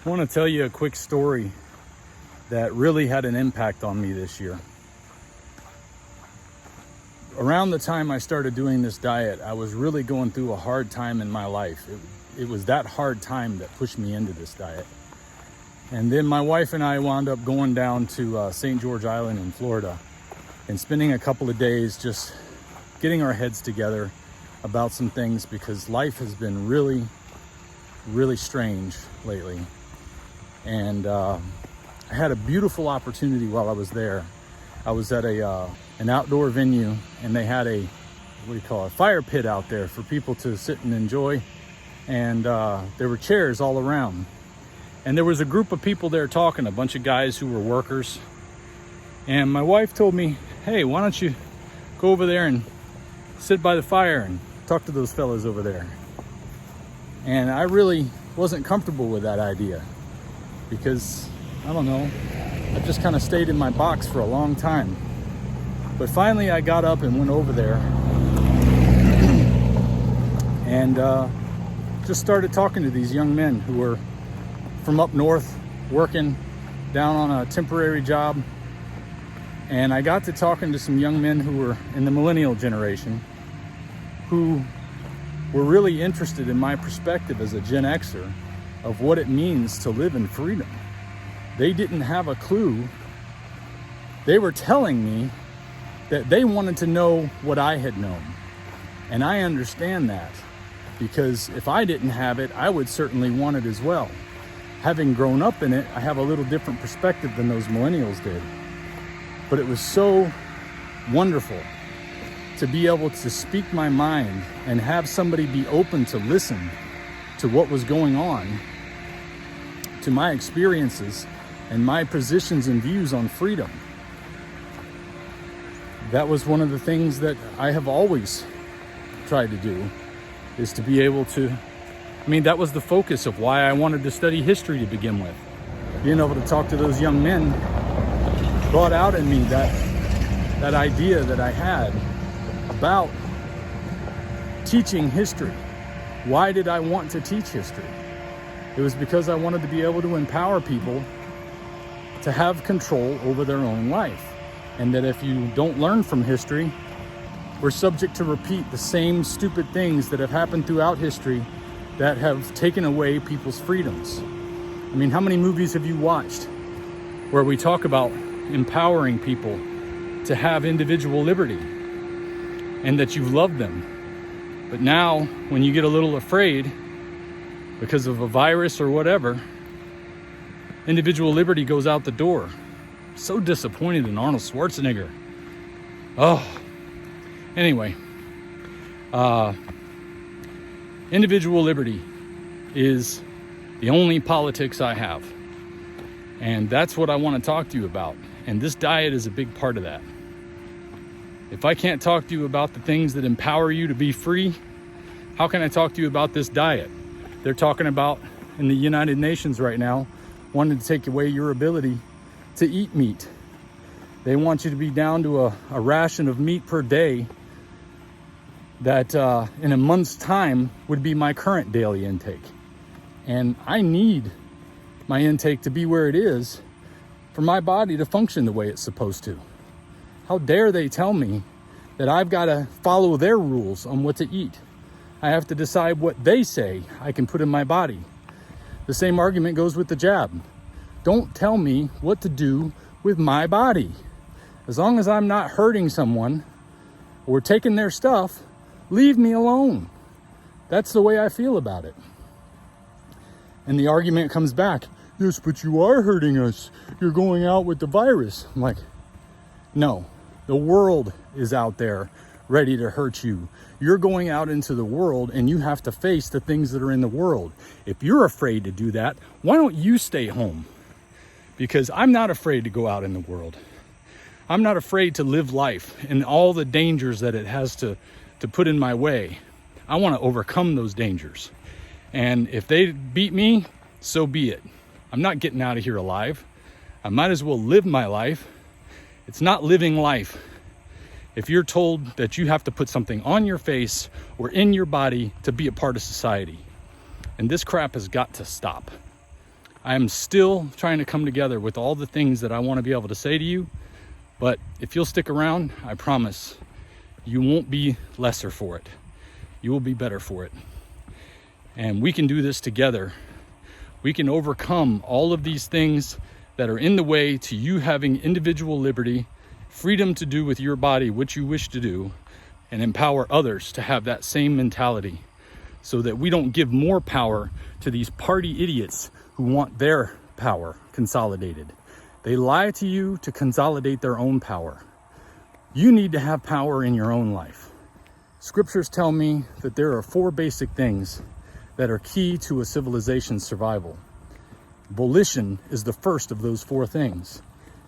I want to tell you a quick story that really had an impact on me this year. Around the time I started doing this diet, I was really going through a hard time in my life. It was that hard time that pushed me into this diet. And then my wife and I wound up going down to St. George Island in Florida and spending a couple of days just getting our heads together about some things, because life has been really, really strange lately. And I had a beautiful opportunity while I was there. I was at an outdoor venue, and they had a fire pit out there for people to sit and enjoy. And there were chairs all around. And there was a group of people there talking, a bunch of guys who were workers. And my wife told me, hey, why don't you go over there and sit by the fire and talk to those fellas over there. And I really wasn't comfortable with that idea, because, I don't know, I just kind of stayed in my box for a long time. But finally I got up and went over there and just started talking to these young men who were from up north, working down on a temporary job. And I got to talking to some young men who were in the millennial generation, who were really interested in my perspective as a Gen Xer of what it means to live in freedom. They didn't have a clue. They were telling me that they wanted to know what I had known. And I understand that, because if I didn't have it, I would certainly want it as well. Having grown up in it, I have a little different perspective than those millennials did. But it was so wonderful to be able to speak my mind and have somebody be open to listen to what was going on, to my experiences and my positions and views on freedom. That was one of the things that I have always tried to do, is to be able to, that was the focus of why I wanted to study history to begin with. Being able to talk to those young men brought out in me that idea that I had about teaching history. Why did I want to teach history? It was because I wanted to be able to empower people to have control over their own life. And that if you don't learn from history, we're subject to repeat the same stupid things that have happened throughout history that have taken away people's freedoms. How many movies have you watched where we talk about empowering people to have individual liberty and that you've loved them? But now, when you get a little afraid because of a virus or whatever, individual liberty goes out the door. So disappointed in Arnold Schwarzenegger. Anyway, individual liberty is the only politics I have. And that's what I want to talk to you about. And this diet is a big part of that. If I can't talk to you about the things that empower you to be free, how can I talk to you about this diet? They're talking about, in the United Nations right now, wanting to take away your ability to eat meat. They want you to be down to a ration of meat per day that in a month's time would be my current daily intake. And I need my intake to be where it is for my body to function the way it's supposed to. How dare they tell me that I've got to follow their rules on what to eat? I have to decide what they say I can put in my body. The same argument goes with the jab. Don't tell me what to do with my body. As long as I'm not hurting someone or taking their stuff, leave me alone. That's the way I feel about it. And the argument comes back, yes, but you are hurting us. You're going out with the virus. I'm like, no, the world is out there ready to hurt you. You're going out into the world and you have to face the things that are in the world. If you're afraid to do that, why don't you stay home? Because I'm not afraid to go out in the world. I'm not afraid to live life and all the dangers that it has to put in my way. I want to overcome those dangers. And if they beat me, so be it. I'm not getting out of here alive. I might as well live my life. It's not living life if you're told that you have to put something on your face or in your body to be a part of society. And this crap has got to stop. I'm still trying to come together with all the things that I want to be able to say to you. But if you'll stick around, I promise you won't be lesser for it. You will be better for it. And we can do this together. We can overcome all of these things that are in the way to you having individual liberty, freedom to do with your body what you wish to do, and empower others to have that same mentality, so that we don't give more power to these party idiots who want their power consolidated. They lie to you to consolidate their own power. You need to have power in your own life. Scriptures tell me that there are 4 basic things that are key to a civilization's survival. Volition is the first of those 4 things.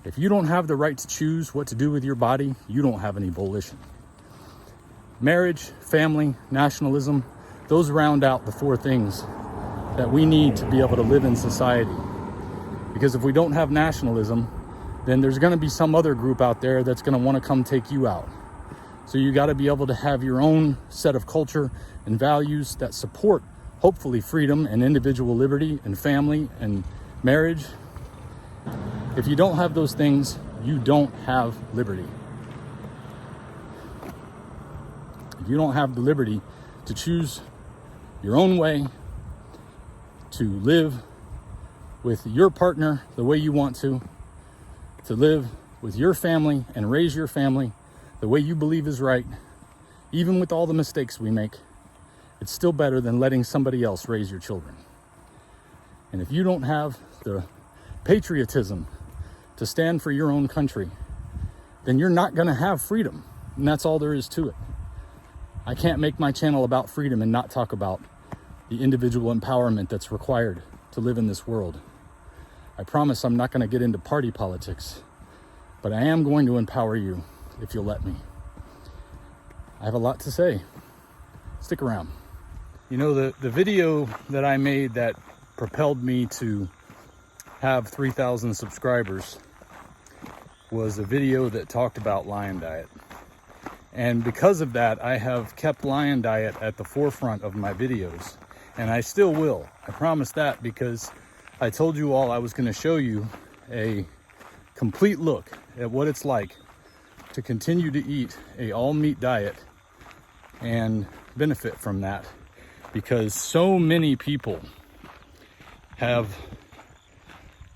If you don't have the right to choose what to do with your body, you don't have any volition. Marriage, family, nationalism, those round out the 4 things that we need to be able to live in society. Because if we don't have nationalism, then there's going to be some other group out there that's going to want to come take you out. So you got to be able to have your own set of culture and values that support, hopefully, freedom and individual liberty and family and marriage. If you don't have those things, you don't have liberty. If you don't have the liberty to choose your own way, to live with your partner the way you want to live with your family and raise your family the way you believe is right, even with all the mistakes we make, it's still better than letting somebody else raise your children. And if you don't have the patriotism to stand for your own country, then you're not going to have freedom. And that's all there is to it. I can't make my channel about freedom and not talk about the individual empowerment that's required to live in this world. I promise I'm not going to get into party politics, but I am going to empower you if you'll let me. I have a lot to say. Stick around. You know, the video that I made that propelled me to have 3,000 subscribers was a video that talked about lion diet. And because of that, I have kept lion diet at the forefront of my videos. And I still will. I promise that, because I told you all I was going to show you a complete look at what it's like to continue to eat a all-meat diet and benefit from that. Because so many people have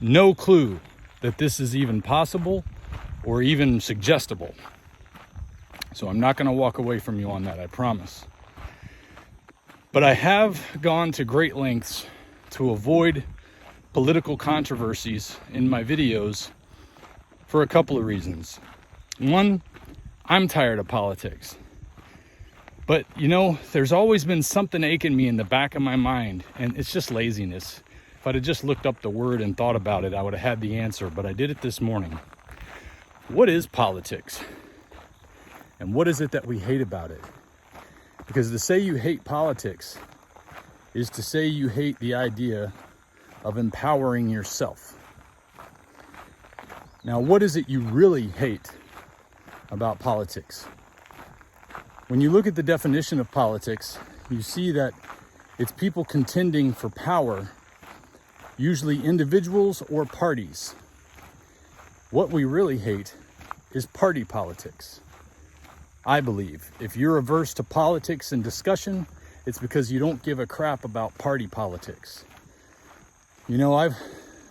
no clue that this is even possible or even suggestible. So I'm not going to walk away from you on that, I promise. But I have gone to great lengths to avoid political controversies in my videos for a couple of reasons. One, I'm tired of politics. But, you know, there's always been something aching me in the back of my mind, and it's just laziness. If I'd have just looked up the word and thought about it, I would have had the answer, but I did it this morning. What is politics? And what is it that we hate about it? Because to say you hate politics is to say you hate the idea of empowering yourself. Now, what is it you really hate about politics? When you look at the definition of politics, you see that it's people contending for power, usually individuals or parties. What we really hate is party politics. I believe if you're averse to politics and discussion, it's because you don't give a crap about party politics. You know, I've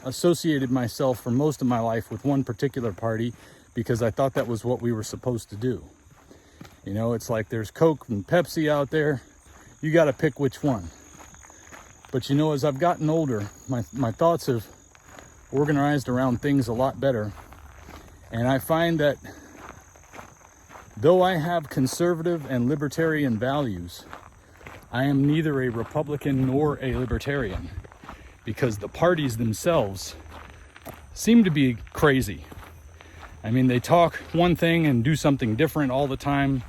associated myself for most of my life with one particular party because I thought that was what we were supposed to do. You know, it's like there's Coke and Pepsi out there. You got to pick which one. But you know, as I've gotten older, my thoughts have organized around things a lot better. And I find that though I have conservative and libertarian values, I am neither a Republican nor a libertarian, because the parties themselves seem to be crazy. I mean, they talk one thing and do something different all the time.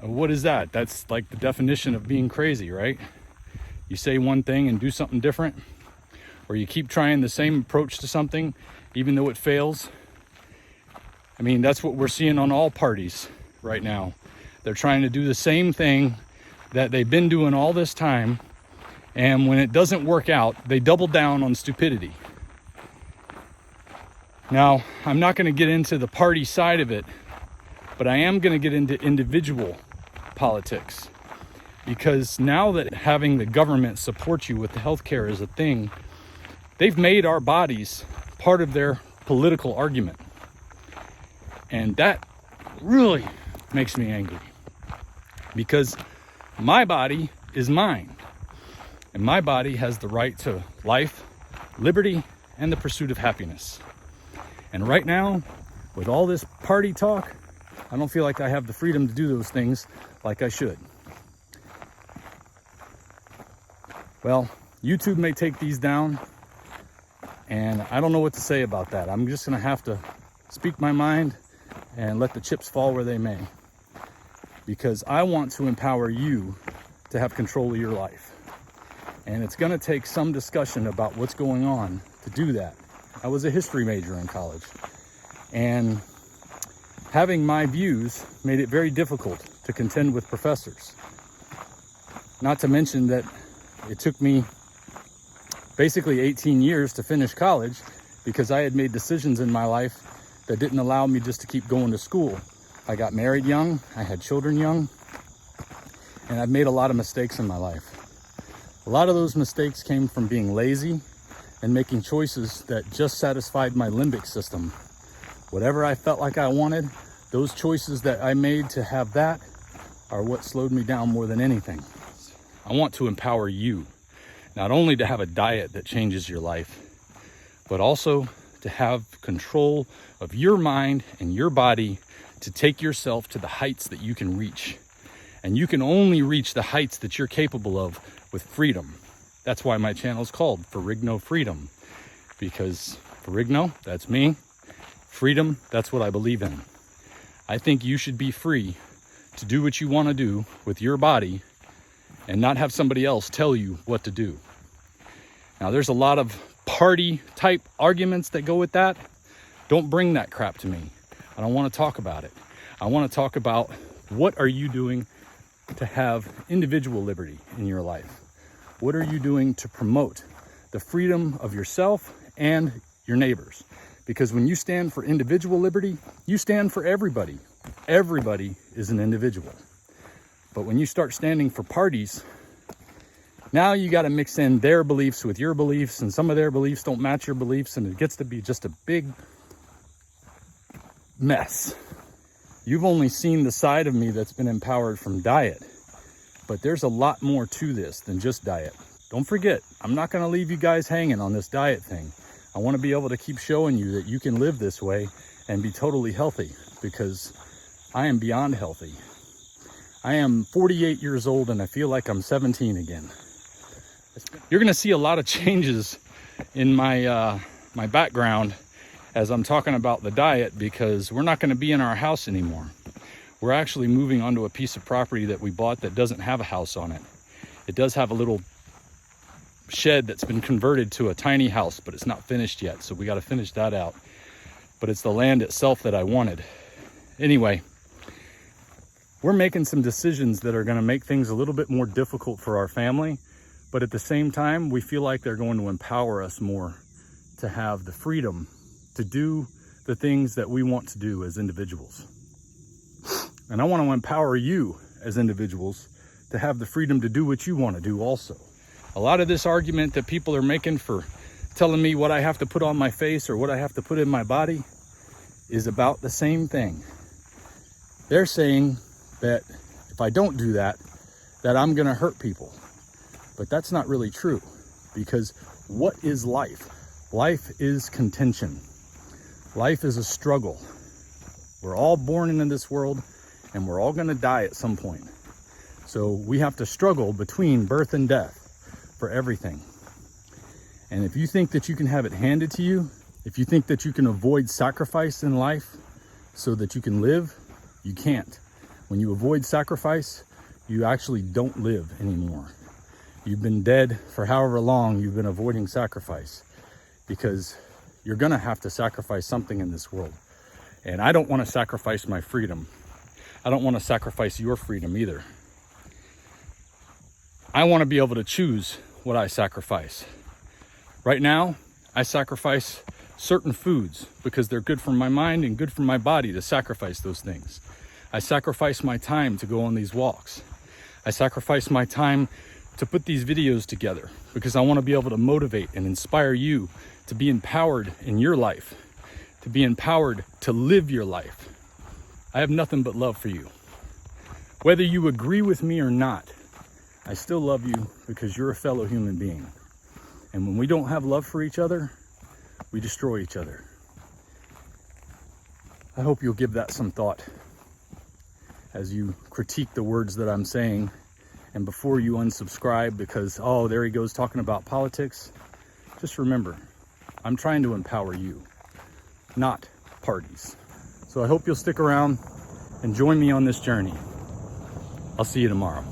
What is that? That's like the definition of being crazy, right? You say one thing and do something different, or you keep trying the same approach to something even though it fails. I mean, that's what we're seeing on all parties right now. They're trying to do the same thing that they've been doing all this time, And when it doesn't work out, they double down on stupidity. Now, I'm not going to get into the party side of it, but I am going to get into individual politics. Because now that having the government support you with the healthcare is a thing, they've made our bodies part of their political argument. And that really makes me angry. Because my body is mine. And my body has the right to life, liberty, and the pursuit of happiness. And right now, with all this party talk, I don't feel like I have the freedom to do those things like I should. Well, YouTube may take these down, and I don't know what to say about that. I'm just going to have to speak my mind and let the chips fall where they may. Because I want to empower you to have control of your life. And it's going to take some discussion about what's going on to do that. I was a history major in college, and having my views made it very difficult to contend with professors. Not to mention that it took me basically 18 years to finish college because I had made decisions in my life that didn't allow me just to keep going to school. I got married young, I had children young, and I've made a lot of mistakes in my life. A lot of those mistakes came from being lazy and making choices that just satisfied my limbic system. Whatever I felt like I wanted, those choices that I made to have that are what slowed me down more than anything. I want to empower you, not only to have a diet that changes your life, but also to have control of your mind and your body to take yourself to the heights that you can reach. And you can only reach the heights that you're capable of with freedom. That's why my channel is called Ferrigno Freedom, because Ferrigno, that's me. Freedom, that's what I believe in. I think you should be free to do what you want to do with your body and not have somebody else tell you what to do. Now, there's a lot of party type arguments that go with that. Don't bring that crap to me. I don't want to talk about it. I want to talk about what are you doing to have individual liberty in your life? What are you doing to promote the freedom of yourself and your neighbors? Because when you stand for individual liberty, you stand for everybody. Everybody is an individual. But when you start standing for parties, now you got to mix in their beliefs with your beliefs, and some of their beliefs don't match your beliefs, and it gets to be just a big mess. You've only seen the side of me that's been empowered from diet, but there's a lot more to this than just diet. Don't forget, I'm not going to leave you guys hanging on this diet thing. I want to be able to keep showing you that you can live this way and be totally healthy, because I am beyond healthy. I am 48 years old and I feel like I'm 17 again. You're going to see a lot of changes in my my background as I'm talking about the diet, because we're not going to be in our house anymore. We're actually moving onto a piece of property that we bought that doesn't have a house on it. It does have a little shed that's been converted to a tiny house, but it's not finished yet, so we got to finish that out. But it's the land itself that I wanted. Anyway, we're making some decisions that are going to make things a little bit more difficult for our family, but at the same time, we feel like they're going to empower us more to have the freedom to do the things that we want to do as individuals. And I want to empower you as individuals to have the freedom to do what you want to do also. A lot of this argument that people are making for telling me what I have to put on my face or what I have to put in my body is about the same thing. They're saying that if I don't do that, that I'm going to hurt people. But that's not really true, because what is life? Life is contention. Life is a struggle. We're all born into this world, and we're all going to die at some point. So we have to struggle between birth and death for everything. And if you think that you can have it handed to you, if you think that you can avoid sacrifice in life so that you can live, you can't. When you avoid sacrifice, you actually don't live anymore. You've been dead for however long you've been avoiding sacrifice, because you're going to have to sacrifice something in this world. And I don't want to sacrifice my freedom. I don't want to sacrifice your freedom either. I want to be able to choose what I sacrifice. Right now, I sacrifice certain foods because they're good for my mind and good for my body to sacrifice those things. I sacrifice my time to go on these walks. I sacrifice my time to put these videos together because I want to be able to motivate and inspire you to be empowered in your life, to be empowered to live your life. I have nothing but love for you. Whether you agree with me or not, I still love you because you're a fellow human being. And when we don't have love for each other, we destroy each other. I hope you'll give that some thought as you critique the words that I'm saying. And before you unsubscribe because, oh, there he goes talking about politics, just remember, I'm trying to empower you, not parties. So I hope you'll stick around and join me on this journey. I'll see you tomorrow.